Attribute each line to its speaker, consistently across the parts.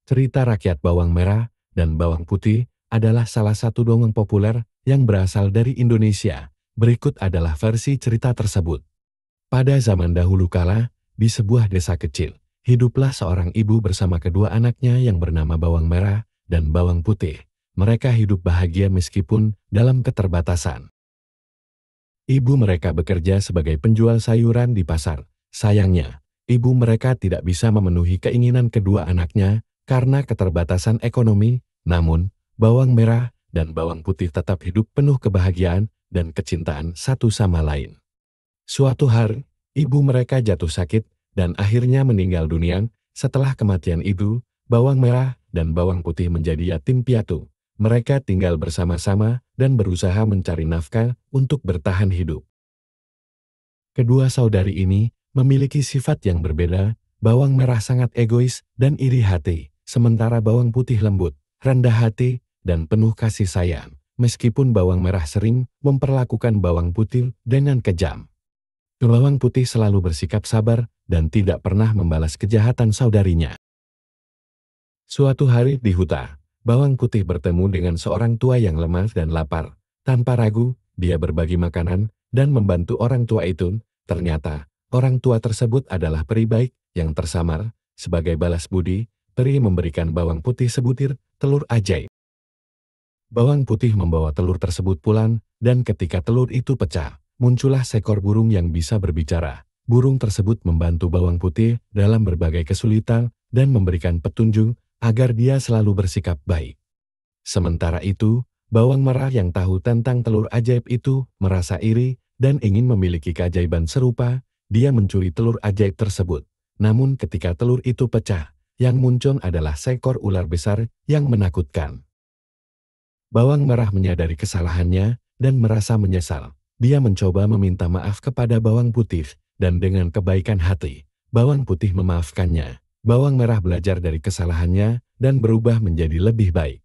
Speaker 1: Cerita rakyat bawang merah dan bawang putih adalah salah satu dongeng populer yang berasal dari Indonesia. Berikut adalah versi cerita tersebut. Pada zaman dahulu kala, di sebuah desa kecil, hiduplah seorang ibu bersama kedua anaknya yang bernama Bawang Merah dan Bawang Putih. Mereka hidup bahagia meskipun dalam keterbatasan. Ibu mereka bekerja sebagai penjual sayuran di pasar. Sayangnya, ibu mereka tidak bisa memenuhi keinginan kedua anaknya karena keterbatasan ekonomi. Namun, Bawang Merah dan Bawang Putih tetap hidup penuh kebahagiaan dan kecintaan satu sama lain. Suatu hari, ibu mereka jatuh sakit dan akhirnya meninggal dunia. Setelah kematian ibu, Bawang Merah dan Bawang Putih menjadi yatim piatu. Mereka tinggal bersama-sama dan berusaha mencari nafkah untuk bertahan hidup. Kedua saudari ini memiliki sifat yang berbeda. Bawang Merah sangat egois dan iri hati, sementara Bawang Putih lembut, rendah hati, dan penuh kasih sayang. Meskipun Bawang Merah sering memperlakukan Bawang Putih dengan kejam, Bawang Putih selalu bersikap sabar dan tidak pernah membalas kejahatan saudarinya. Suatu hari di hutan, Bawang Putih bertemu dengan seorang tua yang lemah dan lapar. Tanpa ragu, dia berbagi makanan dan membantu orang tua itu. Ternyata, orang tua tersebut adalah peri baik yang tersamar. Sebagai balas budi, peri memberikan Bawang Putih sebutir telur ajaib. Bawang Putih membawa telur tersebut pulang, dan ketika telur itu pecah, muncullah seekor burung yang bisa berbicara. Burung tersebut membantu Bawang Putih dalam berbagai kesulitan dan memberikan petunjuk agar dia selalu bersikap baik. Sementara itu, Bawang Merah yang tahu tentang telur ajaib itu merasa iri dan ingin memiliki keajaiban serupa. Dia mencuri telur ajaib tersebut. Namun ketika telur itu pecah, yang muncul adalah seekor ular besar yang menakutkan. Bawang Merah menyadari kesalahannya dan merasa menyesal. Dia mencoba meminta maaf kepada Bawang Putih, dan dengan kebaikan hati, Bawang Putih memaafkannya. Bawang Merah belajar dari kesalahannya dan berubah menjadi lebih baik.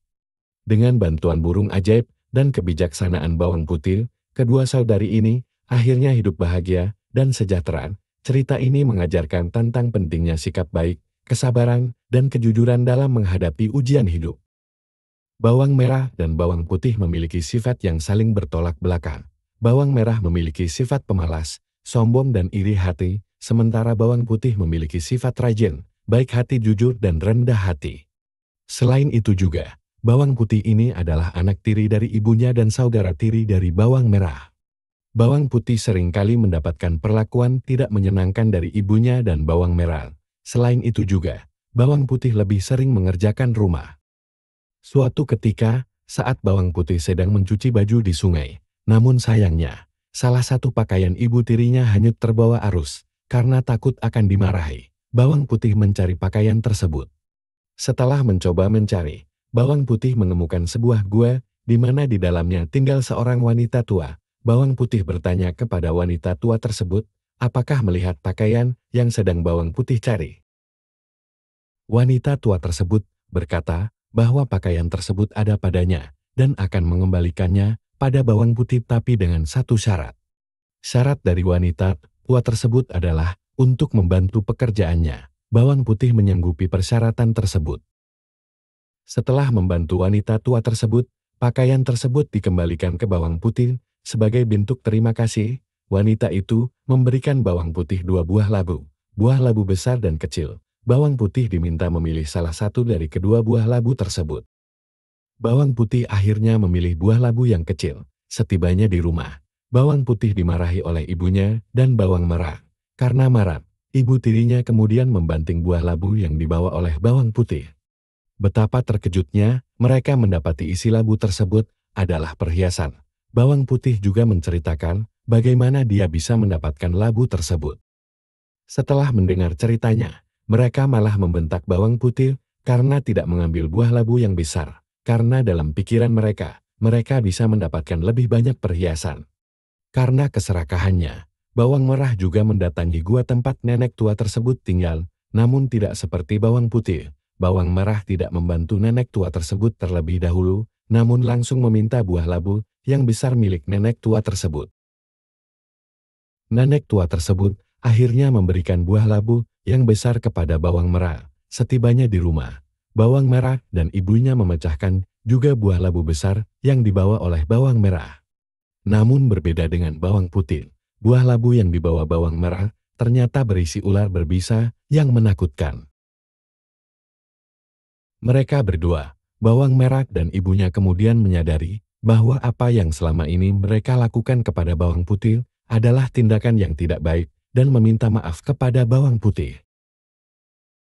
Speaker 1: Dengan bantuan burung ajaib dan kebijaksanaan Bawang Putih, kedua saudari ini akhirnya hidup bahagia dan sejahtera. Cerita ini mengajarkan tentang pentingnya sikap baik, kesabaran, dan kejujuran dalam menghadapi ujian hidup. Bawang Merah dan Bawang Putih memiliki sifat yang saling bertolak belakang. Bawang Merah memiliki sifat pemalas, sombong dan iri hati, sementara Bawang Putih memiliki sifat rajin, baik hati, jujur, dan rendah hati. Selain itu juga, Bawang Putih ini adalah anak tiri dari ibunya dan saudara tiri dari Bawang Merah. Bawang Putih seringkali mendapatkan perlakuan tidak menyenangkan dari ibunya dan Bawang Merah. Selain itu juga, Bawang Putih lebih sering mengerjakan rumah. Suatu ketika, saat Bawang Putih sedang mencuci baju di sungai, namun sayangnya, salah satu pakaian ibu tirinya hanyut terbawa arus. Karena takut akan dimarahi, Bawang Putih mencari pakaian tersebut. Setelah mencoba mencari, Bawang Putih menemukan sebuah gua, di mana di dalamnya tinggal seorang wanita tua. Bawang Putih bertanya kepada wanita tua tersebut, apakah melihat pakaian yang sedang Bawang Putih cari. Wanita tua tersebut berkata bahwa pakaian tersebut ada padanya, dan akan mengembalikannya pada Bawang Putih tapi dengan satu syarat. Syarat dari wanita tua tersebut adalah untuk membantu pekerjaannya. Bawang Putih menyanggupi persyaratan tersebut. Setelah membantu wanita tua tersebut, pakaian tersebut dikembalikan ke Bawang Putih. Sebagai bentuk terima kasih, wanita itu memberikan Bawang Putih 2 buah labu. Buah labu besar dan kecil. Bawang Putih diminta memilih salah satu dari kedua buah labu tersebut. Bawang Putih akhirnya memilih buah labu yang kecil. Setibanya di rumah, Bawang Putih dimarahi oleh ibunya dan Bawang Merah. Karena marah, ibu tirinya kemudian membanting buah labu yang dibawa oleh Bawang Putih. Betapa terkejutnya mereka mendapati isi labu tersebut adalah perhiasan. Bawang Putih juga menceritakan bagaimana dia bisa mendapatkan labu tersebut. Setelah mendengar ceritanya, mereka malah membentak Bawang Putih karena tidak mengambil buah labu yang besar. Karena dalam pikiran mereka bisa mendapatkan lebih banyak perhiasan. Karena keserakahannya, Bawang Merah juga mendatangi gua tempat nenek tua tersebut tinggal, namun tidak seperti Bawang Putih. Bawang Merah tidak membantu nenek tua tersebut terlebih dahulu, namun langsung meminta buah labu yang besar milik nenek tua tersebut. Nenek tua tersebut akhirnya memberikan buah labu yang besar kepada Bawang Merah. Setibanya di rumah, bawang merah dan ibunya memecahkan juga buah labu besar yang dibawa oleh bawang merah. Namun berbeda dengan bawang putih, buah labu yang dibawa bawang merah ternyata berisi ular berbisa yang menakutkan. Mereka berdua, bawang merah dan ibunya kemudian menyadari bahwa apa yang selama ini mereka lakukan kepada bawang putih adalah tindakan yang tidak baik dan meminta maaf kepada bawang putih.